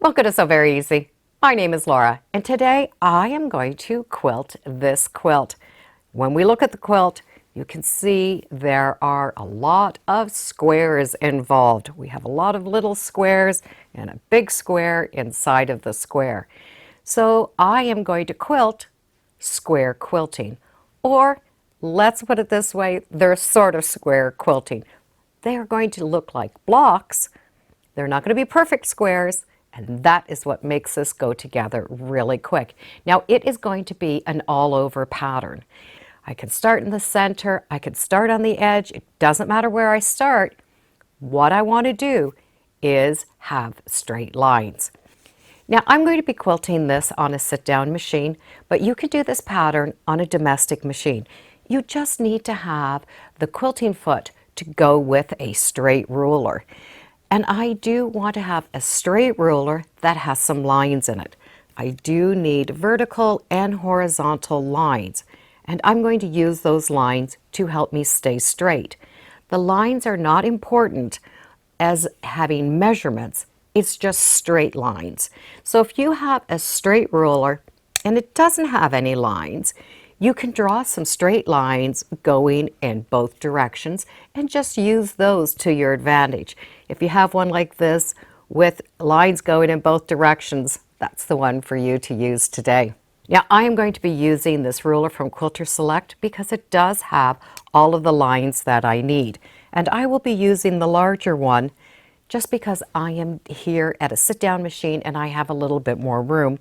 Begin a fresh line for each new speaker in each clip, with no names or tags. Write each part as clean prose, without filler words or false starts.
Welcome to So Very Easy. My name is Laura, and today I am going to quilt this quilt. When we look at the quilt, you can see there are a lot of squares involved. We have a lot of little squares and a big square inside of the square. So I am going to quilt square quilting, or let's put it this way, they're sort of square quilting. They are going to look like blocks. They're not going to be perfect squares, and that is what makes this go together really quick. Now it is going to be an all-over pattern. I can start in the center, I can start on the edge, it doesn't matter where I start. What I want to do is have straight lines. Now I'm going to be quilting this on a sit-down machine, but you can do this pattern on a domestic machine. You just need to have the quilting foot to go with a straight ruler. And I do want to have a straight ruler that has some lines in it. I do need vertical and horizontal lines, and I'm going to use those lines to help me stay straight. The lines are not important as having measurements, it's just straight lines. So if you have a straight ruler and it doesn't have any lines, you can draw some straight lines going in both directions and just use those to your advantage. If you have one like this with lines going in both directions, that's the one for you to use today. Now I am going to be using this ruler from Quilter Select because it does have all of the lines that I need. And I will be using the larger one just because I am here at a sit-down machine and I have a little bit more room.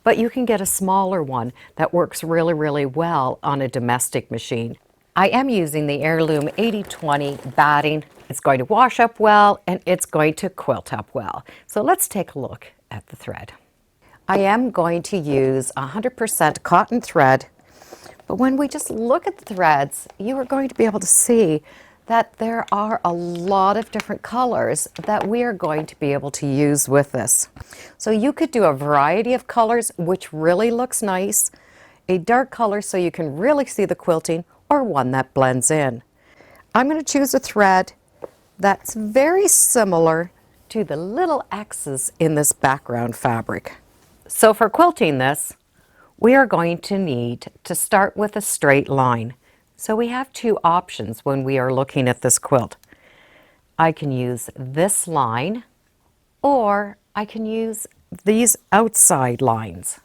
But you can get a smaller one that works really, really well on a domestic machine. I am using the Heirloom 80/20 batting. It's going to wash up well and it's going to quilt up well. So let's take a look at the thread. I am going to use 100% cotton thread, but when we just look at the threads, you are going to be able to see that there are a lot of different colors that we are going to be able to use with this. So you could do a variety of colors, which really looks nice, a dark color so you can really see the quilting, or one that blends in. I'm going to choose a thread that's very similar to the little X's in this background fabric. So for quilting this, we are going to need to start with a straight line. So we have two options when we are looking at this quilt. I can use this line, or I can use these outside lines.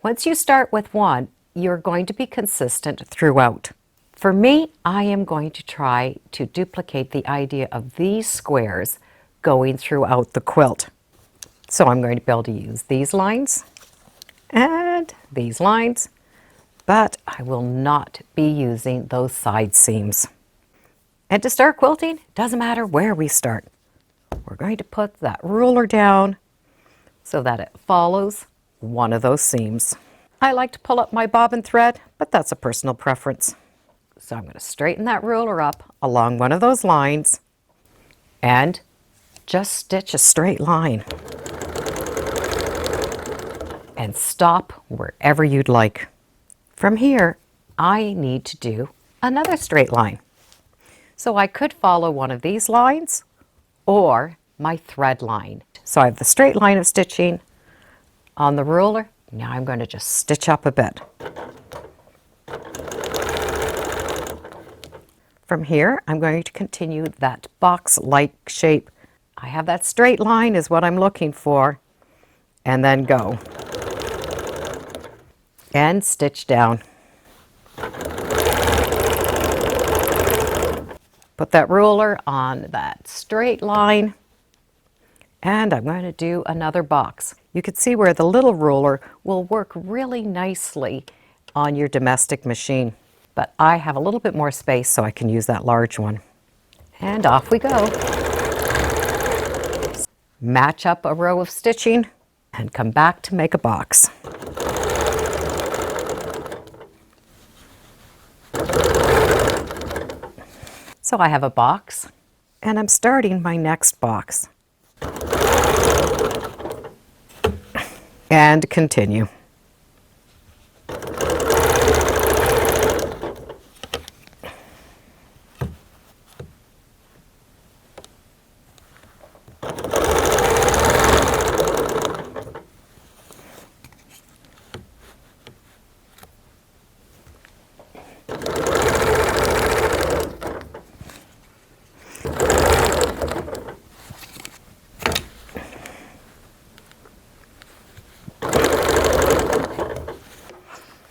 Once you start with one, you're going to be consistent throughout. For me, I am going to try to duplicate the idea of these squares going throughout the quilt. So I'm going to be able to use these lines and these lines, but I will not be using those side seams. And to start quilting, it doesn't matter where we start. We're going to put that ruler down so that it follows one of those seams. I like to pull up my bobbin thread, but that's a personal preference. So I'm going to straighten that ruler up along one of those lines and just stitch a straight line. And stop wherever you'd like. From here, I need to do another straight line. So I could follow one of these lines or my thread line. So I have the straight line of stitching on the ruler. Now I'm going to just stitch up a bit. From here, I'm going to continue that box-like shape. I have that straight line is what I'm looking for, and then go. And stitch down. Put that ruler on that straight line, and I'm going to do another box. You can see where the little ruler will work really nicely on your domestic machine, but I have a little bit more space so I can use that large one. And off we go. Match up a row of stitching and come back to make a box. So I have a box, and I'm starting my next box. And continue.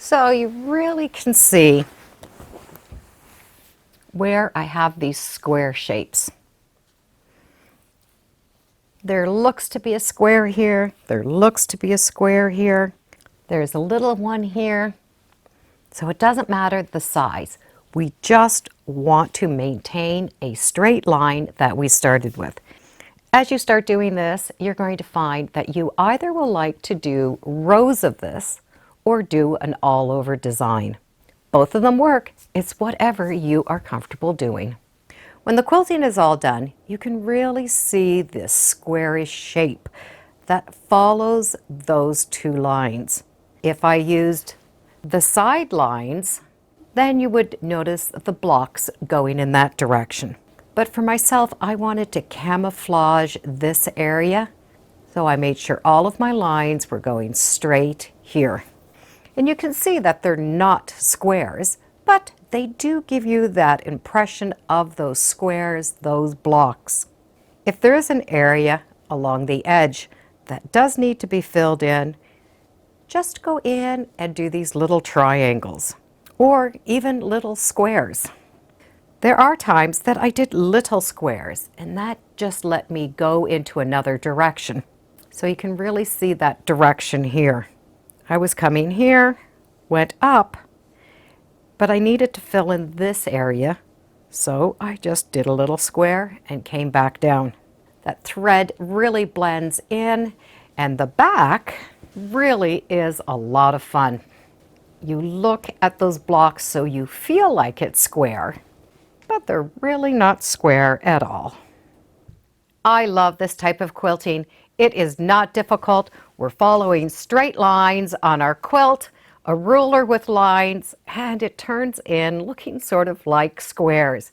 So you really can see where I have these square shapes. There looks to be a square here. There looks to be a square here. There's a little one here. So it doesn't matter the size. We just want to maintain a straight line that we started with. As you start doing this, you're going to find that you either will like to do rows of this or do an all-over design. Both of them work. It's whatever you are comfortable doing. When the quilting is all done, you can really see this squarish shape that follows those two lines. If I used the side lines, then you would notice the blocks going in that direction. But for myself, I wanted to camouflage this area, so I made sure all of my lines were going straight here. And you can see that they're not squares, but they do give you that impression of those squares, those blocks. If there is an area along the edge that does need to be filled in, just go in and do these little triangles or even little squares. There are times that I did little squares, and that just let me go into another direction. So you can really see that direction here. I was coming here, went up, but I needed to fill in this area, so I just did a little square and came back down. That thread really blends in, and the back really is a lot of fun. You look at those blocks so you feel like it's square, but they're really not square at all. I love this type of quilting. It is not difficult. We're following straight lines on our quilt, a ruler with lines, and it turns in looking sort of like squares.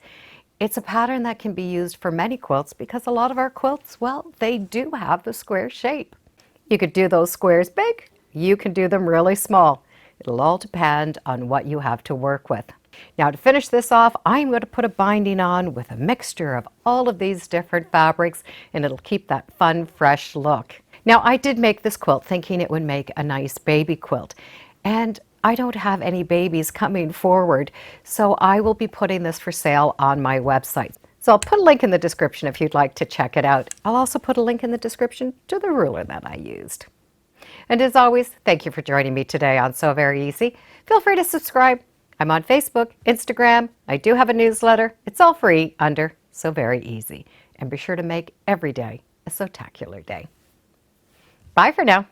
It's a pattern that can be used for many quilts because a lot of our quilts, well, they do have the square shape. You could do those squares big, you can do them really small. It'll all depend on what you have to work with. Now to finish this off, I'm going to put a binding on with a mixture of all of these different fabrics, and it'll keep that fun, fresh look. Now I did make this quilt thinking it would make a nice baby quilt, and I don't have any babies coming forward, so I will be putting this for sale on my website. So I'll put a link in the description if you'd like to check it out. I'll also put a link in the description to the ruler that I used. And as always, thank you for joining me today on So Very Easy. Feel free to subscribe. I'm on Facebook, Instagram. I do have a newsletter. It's all free under So Very Easy. And be sure to make every day a so-tacular day. Bye for now.